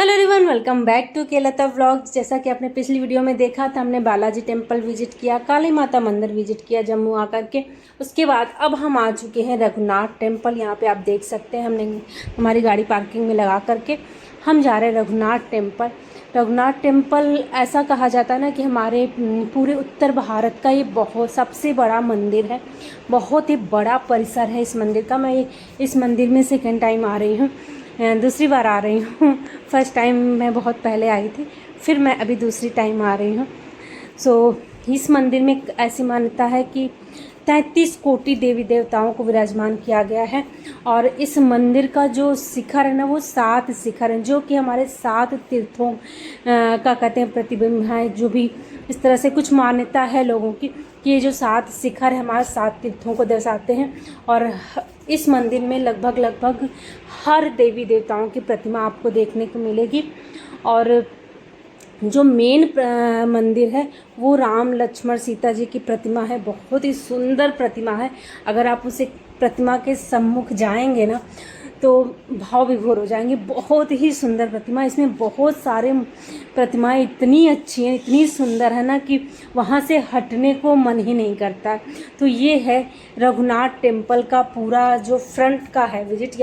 Hello everyone, welcome back to केलता vlogs. जैसा कि आपने पिछली वीडियो में देखा था, हमने बालाजी टेम्पल विजिट किया, काली माता मंदिर विजिट किया जम्मू आकर के। उसके बाद अब हम आ चुके हैं रघुनाथ टेम्पल। यहाँ पे आप देख सकते हैं, हमने हमारी गाड़ी पार्किंग में लगा करके हम जा रहे हैं रघुनाथ टेम्पल। रघुनाथ टेम्पल ऐसा कहा जाता है ना कि हमारे पूरे उत्तर भारत का ये बहुत सबसे बड़ा मंदिर है। बहुत ही बड़ा परिसर है इस मंदिर का। मैं इस मंदिर में सेकेंड टाइम आ रही हूँ, दूसरी बार आ रही हूँ। फर्स्ट टाइम मैं बहुत पहले आई थी, फिर मैं अभी दूसरी टाइम आ रही हूँ। इस मंदिर में ऐसी मान्यता है कि 33 कोटि देवी देवताओं को विराजमान किया गया है। और इस मंदिर का जो शिखर है ना, वो 7 शिखर हैं, जो कि हमारे 7 तीर्थों का कहते हैं प्रतिबिंब है। जो भी इस तरह से कुछ मान्यता है लोगों की कि ये जो 7 शिखर है हमारे 7 तीर्थों को दर्शाते हैं। और इस मंदिर में लगभग हर देवी देवताओं की प्रतिमा आपको देखने को मिलेगी। और जो मेन मंदिर है वो राम लक्ष्मण सीता जी की प्रतिमा है। बहुत ही सुंदर प्रतिमा है। अगर आप उसे प्रतिमा के सम्मुख जाएंगे ना तो भाव विभोर हो जाएंगे। बहुत ही सुंदर प्रतिमा। इसमें बहुत सारे प्रतिमाएं इतनी अच्छी हैं, इतनी सुंदर है ना कि वहाँ से हटने को मन ही नहीं करता। तो ये है रघुनाथ टेम्पल का पूरा जो फ्रंट का है विजिट।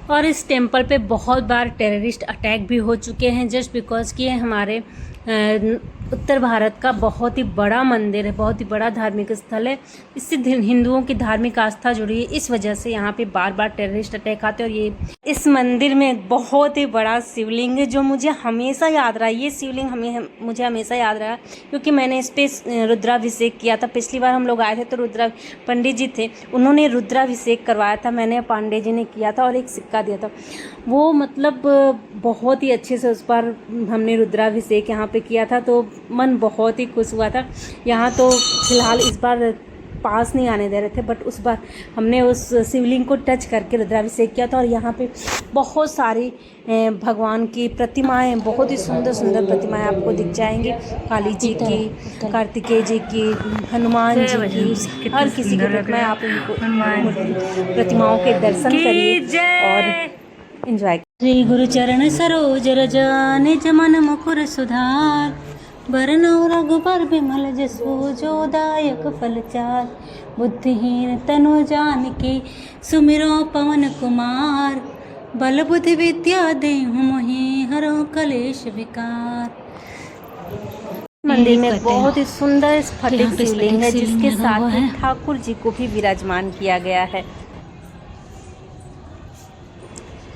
और इस टेम्पल पे बहुत बार टेररिस्ट अटैक भी हो चुके हैं, जस्ट बिकॉज कि ये हमारे उत्तर भारत का बहुत ही बड़ा मंदिर है, बहुत ही बड़ा धार्मिक स्थल है। इससे हिंदुओं की धार्मिक आस्था जुड़ी है, इस वजह से यहाँ पे बार बार टेररिस्ट अटैक आते हैं। और ये इस मंदिर में बहुत ही बड़ा शिवलिंग है जो मुझे हमेशा याद रहा। ये शिवलिंग मुझे हमेशा याद रहा क्योंकि मैंने इस पर रुद्राभिषेक किया था। पिछली बार हम लोग आए थे तो पंडित जी थे, उन्होंने रुद्राभिषेक करवाया था, मैंने पांडे जी ने किया था और एक सिक्का दिया था। वो मतलब बहुत ही अच्छे से उस पर हमने रुद्राभिषेक यहाँ पे किया था, तो मन बहुत ही खुश हुआ था। यहाँ तो फिलहाल इस बार पास नहीं आने दे रहे थे, बट उस बार हमने उस शिवलिंग को टच करके रुद्राभिषेक किया था। और यहाँ पे बहुत सारी भगवान की प्रतिमाएं, बहुत ही सुंदर सुंदर प्रतिमाएं आपको दिख जाएंगी। काली जी की, कार्तिकेय जी की, हनुमान जी की, हर किसी की प्रतिमाएं। आप उनको प्रतिमाओं के दर्शन करिए और एंजॉय। श्री गुरु चरण सरोज रज निज मन मुकुर सुधार, बरनौ रघुबर बिमल जसु जो दायक फल चार, बुद्धिहीन तनु जानकी सुमिरो पवन कुमार, बल बुद्धि विद्या देहु मोहि हरो कलेश विकार। मंदिर में बहुत ही सुंदर स्फटिक शिवलिंग है जिसके साथ ही ठाकुर जी को भी विराजमान किया गया है।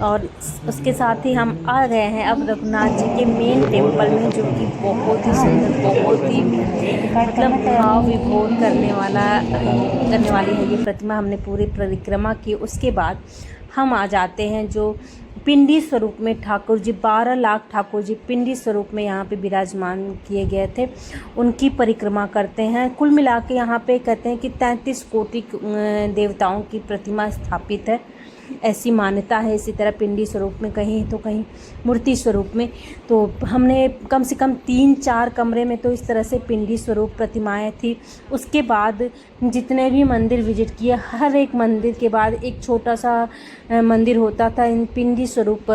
और उसके साथ ही हम आ गए हैं अब रघुनाथ जी के मेन टेम्पल में, जो कि बहुत ही सुंदर, बहुत ही मतलब भाव विभोर करने वाली है ये प्रतिमा। हमने पूरी परिक्रमा की। उसके बाद हम आ जाते हैं जो पिंडी स्वरूप में ठाकुर जी, 12 लाख ठाकुर जी पिंडी स्वरूप में यहाँ पे विराजमान किए गए थे, उनकी परिक्रमा करते हैं। कुल मिला के यहाँ पे कहते हैं कि 33 कोटि देवताओं की प्रतिमा स्थापित है, ऐसी मान्यता है। इसी तरह पिंडी स्वरूप में कहीं तो कहीं मूर्ति स्वरूप में। तो हमने कम से कम 3-4 कमरे में तो इस तरह से पिंडी स्वरूप प्रतिमाएं थी। उसके बाद जितने भी मंदिर विजिट किए, हर एक मंदिर के बाद एक छोटा सा मंदिर होता था इन पिंडी स्वरूप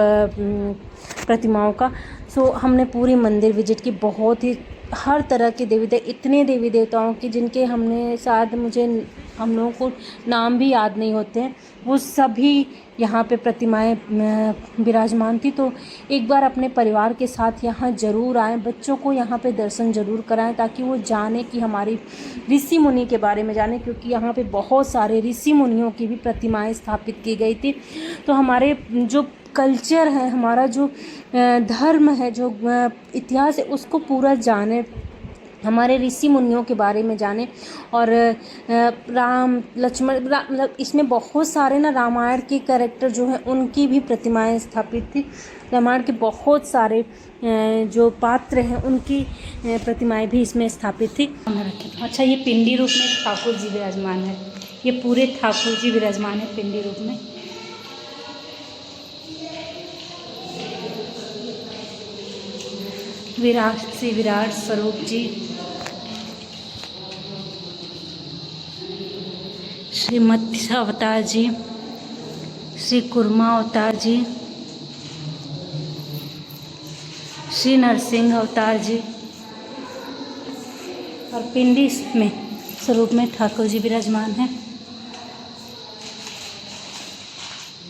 प्रतिमाओं का। हमने पूरी मंदिर विजिट की। बहुत ही हर तरह के इतने देवी देवताओं की जिनके हम लोगों को नाम भी याद नहीं होते हैं, वो सभी यहाँ पे प्रतिमाएं विराजमान थी। तो एक बार अपने परिवार के साथ यहाँ ज़रूर आएँ, बच्चों को यहाँ पे दर्शन ज़रूर कराएं ताकि वो जाने कि हमारी ऋषि मुनि के बारे में जाने, क्योंकि यहाँ पे बहुत सारे ऋषि मुनियों की भी प्रतिमाएं स्थापित की गई थी। तो हमारे जो कल्चर है, हमारा जो धर्म है, जो इतिहास है, उसको पूरा जाने, हमारे ऋषि मुनियों के बारे में जाने। और राम लक्ष्मण इसमें बहुत सारे ना रामायण के कैरेक्टर जो हैं उनकी भी प्रतिमाएं स्थापित थी। रामायण के बहुत सारे जो पात्र हैं उनकी प्रतिमाएं भी इसमें स्थापित थी। अच्छा, ये पिंडी रूप में ठाकुर जी विराजमान है। ये पूरे ठाकुर जी विराजमान है पिंडी रूप में। विराट स्वरूप जी, श्री मत्स्य अवतार जी, श्री कुर्मा अवतार जी, श्री नरसिंह अवतार जी और पिंडी में स्वरूप में ठाकुर जी विराजमान हैं।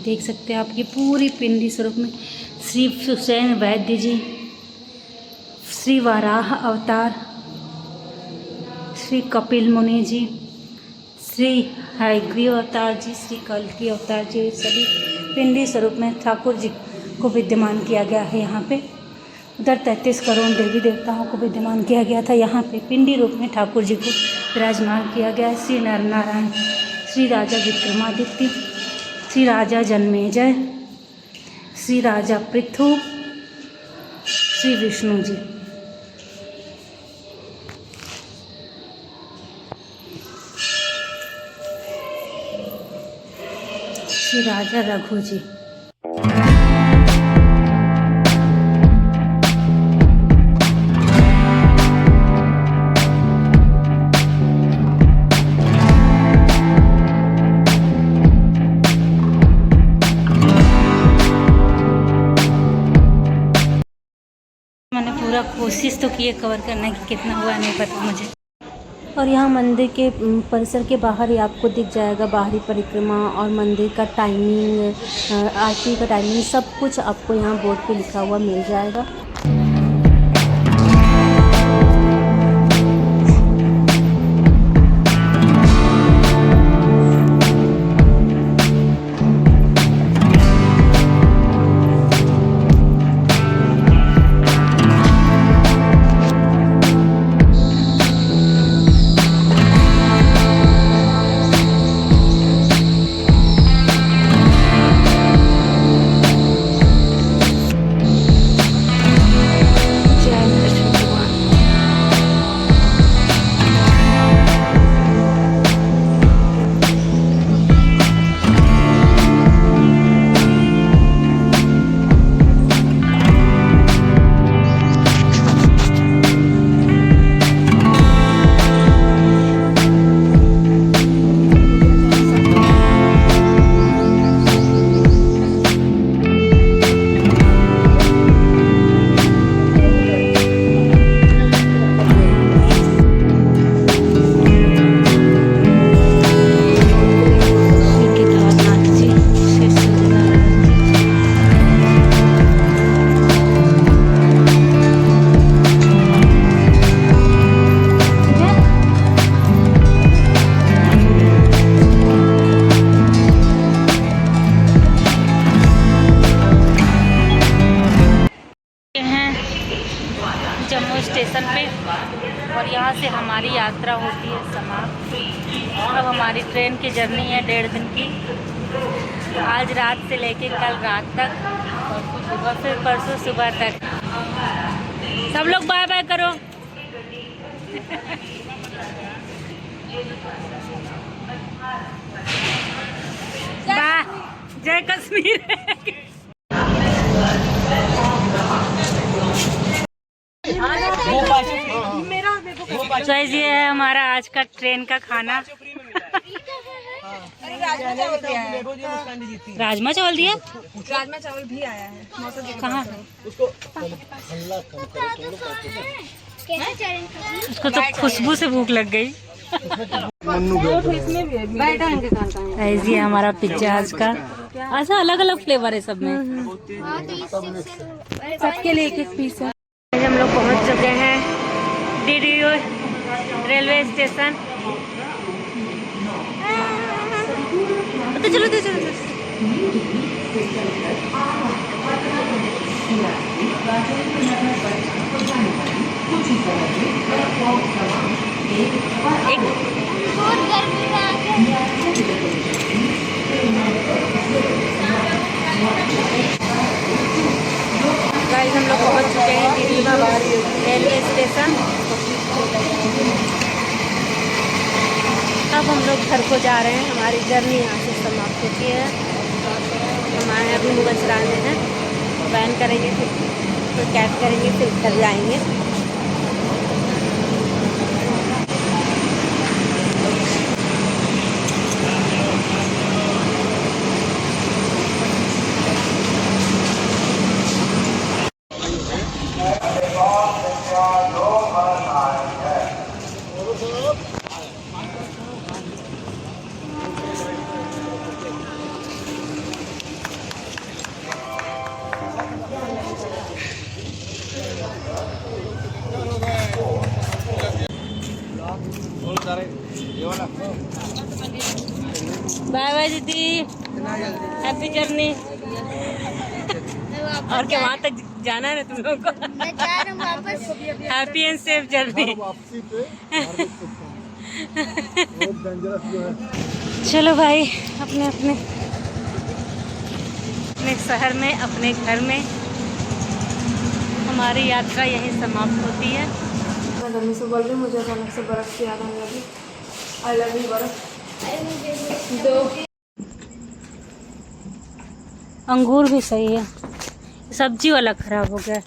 देख सकते हैं आप ये पूरी पिंडी स्वरूप में श्री सुसैन वैद्य जी, श्री वाराह अवतार, श्री कपिल मुनि जी, श्री हयग्रीव अवतार जी, श्री कल्की अवतार जी, सभी पिंडी स्वरूप में ठाकुर जी को विद्यमान किया गया है यहाँ पे। उधर 33 करोड़ देवी देवताओं को विद्यमान किया गया था, यहाँ पे पिंडी रूप में ठाकुर जी को विराजमान किया गया है। श्री नर नारायण, श्री राजा विक्रमादित्य, श्री राजा जन्मेजय, श्री राजा पृथु, श्री विष्णु जी। श्री राजा रघु जी। मैंने पूरा कोशिश तो की है कवर करने की, कितना हुआ नहीं पता मुझे। और यहाँ मंदिर के परिसर के बाहर ही आपको दिख जाएगा बाहरी परिक्रमा और मंदिर का टाइमिंग, आरती का टाइमिंग, सब कुछ आपको यहाँ बोर्ड पे लिखा हुआ मिल जाएगा। जम्मू स्टेशन पे और यहाँ से हमारी यात्रा होती है समाप्त। अब हमारी ट्रेन की जर्नी है 1.5 दिन की, आज रात से लेके कल रात तक और फिर परसों सुबह तक। सब लोग बाय बाय करो। बाय, जय कश्मीर। तो ये है हमारा आज का ट्रेन का खाना। राजमा चावल दिया, राजमा चावल भी आया है। कहाँ? उसको तो खुशबू से भूख लग गई। ऐसी हमारा पिज्जा आज का, अच्छा अलग अलग फ्लेवर है सब में, सबके लिए एक एक पीस है। हम लोग पहुंच चुके हैं DDU रेलवे स्टेशन। तो चलो तो चलो गाइस हम लोग पहुंच चुके हैं DDU रेलवे स्टेशन। अब हम लोग घर को जा रहे हैं, हमारी जर्नी यहाँ से समाप्त होती है। हम आए अभी मुगलसराय हैं, वैन करेंगे फिर कैब करेंगे फिर घर जाएंगे। बाय दीदी, हैप्पी जर्नी। और क्या वहाँ तक जाना है ना तुम लोगों को? मैं जा रहा हूँ वापस। Happy and safe journey. चलो भाई, अपने अपने शहर में, अपने घर में हमारी यात्रा यहीं समाप्त होती है। मैं गर्मी से बोल रही हूँ, मुझे अचानक से बर्फ़ की याद आने लगी। आई लव यू बर्फ़। दो अंगूर भी सही है, सब्जी वाला खराब हो गया,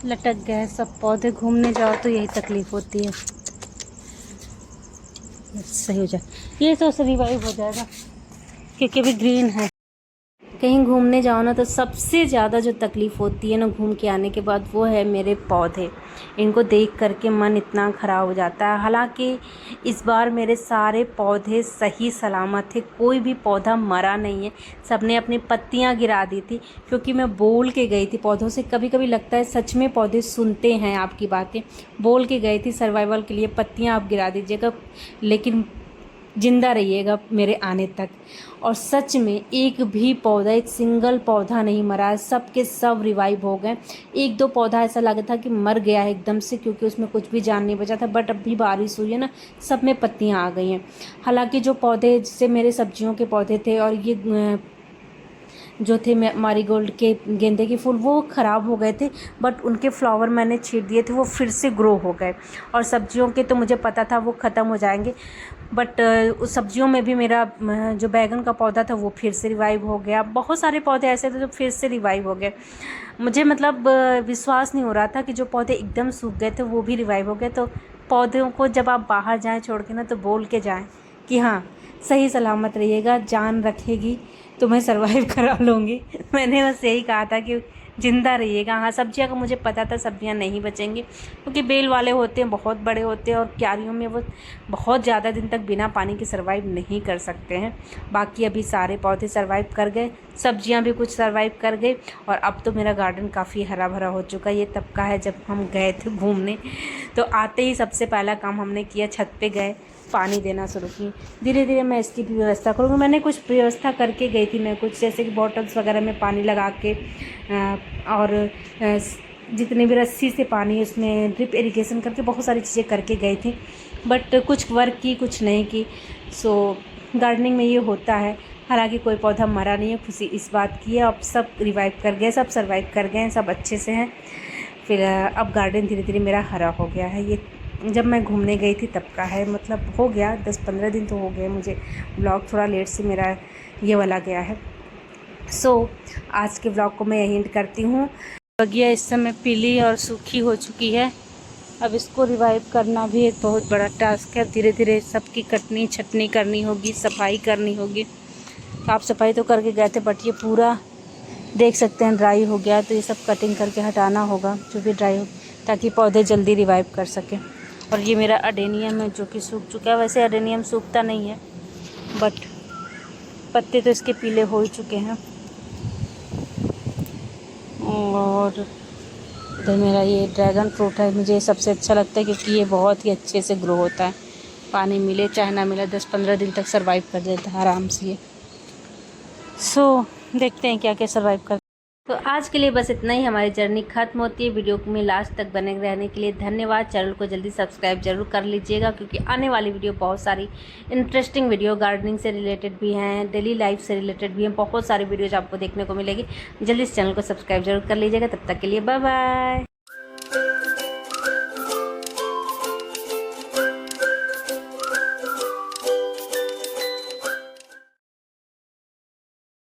लटक गया है सब। पौधे घूमने जाओ तो यही तकलीफ होती है। सही हो जाए, ये तो रिवाइव हो जाएगा क्योंकि अभी ग्रीन है। कहीं घूमने जाओ ना तो सबसे ज़्यादा जो तकलीफ़ होती है ना घूम के आने के बाद, वो है मेरे पौधे। इनको देख करके मन इतना ख़राब हो जाता है। हालांकि इस बार मेरे सारे पौधे सही सलामत थे, कोई भी पौधा मरा नहीं है। सबने अपनी पत्तियां गिरा दी थी क्योंकि मैं बोल के गई थी पौधों से। कभी कभी लगता है सच में पौधे सुनते हैं आपकी बातें। बोल के गई थी सर्वाइवल के लिए, पत्तियां आप गिरा दीजिएगा लेकिन जिंदा रहिएगा मेरे आने तक। और सच में एक भी पौधा, एक सिंगल पौधा नहीं मरा है, सब के सब रिवाइव हो गए। एक दो पौधा ऐसा लगा था कि मर गया है एकदम से क्योंकि उसमें कुछ भी जान नहीं बचा था, बट अभी बारिश हुई है ना, सब में पत्तियां आ गई हैं। हालांकि जो पौधे जैसे मेरे सब्जियों के पौधे थे और ये जो थे मारीगोल्ड के गेंदे के फूल, वो ख़राब हो गए थे, बट उनके फ्लावर मैंने छीट दिए थे, वो फिर से ग्रो हो गए। और सब्जियों के तो मुझे पता था वो ख़त्म हो जाएंगे, बट उस सब्जियों में भी मेरा जो बैगन का पौधा था वो फिर से रिवाइव हो गया। बहुत सारे पौधे ऐसे थे जो फिर से रिवाइव हो गए। मुझे मतलब विश्वास नहीं हो रहा था कि जो पौधे एकदम सूख गए थे वो भी रिवाइव हो गए। तो पौधों को जब आप बाहर जाएँ छोड़ के ना, तो बोल के जाएँ कि हाँ सही सलामत रहिएगा, जान रखेगी तो मैं सर्वाइव करा लूँगी। मैंने बस यही कहा था कि ज़िंदा रहिएगा। हाँ, सब्जियां का मुझे पता था सब्जियां नहीं बचेंगी क्योंकि बेल वाले होते हैं, बहुत बड़े होते हैं और क्यारियों में वो बहुत ज़्यादा दिन तक बिना पानी के सर्वाइव नहीं कर सकते हैं। बाकी अभी सारे पौधे सर्वाइव कर गए, सब्जियां भी कुछ सर्वाइव कर गई और अब तो मेरा गार्डन काफ़ी हरा भरा हो चुका है। ये तब का है जब हम गए थे घूमने, तो आते ही सबसे पहला काम हमने किया, छत पे गए, पानी देना शुरू की। धीरे धीरे मैं इसकी भी व्यवस्था करूँगी। मैंने कुछ व्यवस्था करके गई थी मैं, कुछ जैसे कि बॉटल्स वगैरह में पानी लगा के और जितनी भी रस्सी से पानी उसमें ड्रिप इरिगेशन करके बहुत सारी चीज़ें करके गई थी, बट कुछ वर्क की कुछ नहीं की। सो गार्डनिंग में ये होता है। हालांकि कोई पौधा मरा नहीं है, खुशी इस बात की है। अब सब रिवाइव कर गए, सब सर्वाइव कर गए हैं, सब अच्छे से हैं। फिर अब गार्डन धीरे धीरे मेरा हरा हो गया है। ये जब मैं घूमने गई थी तब का है, मतलब हो गया 10-15 दिन तो हो गए मुझे। ब्लॉग थोड़ा लेट से मेरा ये वाला गया है। सो आज के ब्लॉग को मैं यहीं एंड करती हूँ। बगिया इस समय पीली और सूखी हो चुकी है। अब इसको रिवाइव करना भी एक बहुत बड़ा टास्क है। धीरे धीरे सबकी कटनी छटनी करनी होगी, सफाई करनी होगी। साफ सफाई तो करके गए थे, बट ये पूरा देख सकते हैं ड्राई हो गया, तो ये सब कटिंग करके हटाना होगा जो भी ड्राई हो, ताकि पौधे जल्दी रिवाइव कर सकें। और ये मेरा अडेनियम है जो कि सूख चुका है। वैसे अडेनियम सूखता नहीं है, बट पत्ते तो इसके पीले हो ही चुके हैं। और इधर मेरा ये ड्रैगन फ्रूट है, मुझे सबसे अच्छा लगता है क्योंकि ये बहुत ही अच्छे से ग्रो होता है। पानी मिले चाहे ना मिले, 10-15 दिन तक सर्वाइव कर देता है आराम से ये। सो देखते हैं क्या क्या सर्वाइव कर। तो आज के लिए बस इतना ही। हमारी जर्नी खत्म होती है। वीडियो में लास्ट तक बने रहने के लिए धन्यवाद। चैनल को जल्दी सब्सक्राइब जरूर कर लीजिएगा क्योंकि आने वाली वीडियो बहुत सारी इंटरेस्टिंग वीडियो गार्डनिंग से रिलेटेड भी हैं, डेली लाइफ से रिलेटेड भी हैं, बहुत सारी वीडियोज आपको देखने को मिलेगी। जल्दी इस चैनल को सब्सक्राइब जरूर कर लीजिएगा। तब तक के लिए बाय बाय।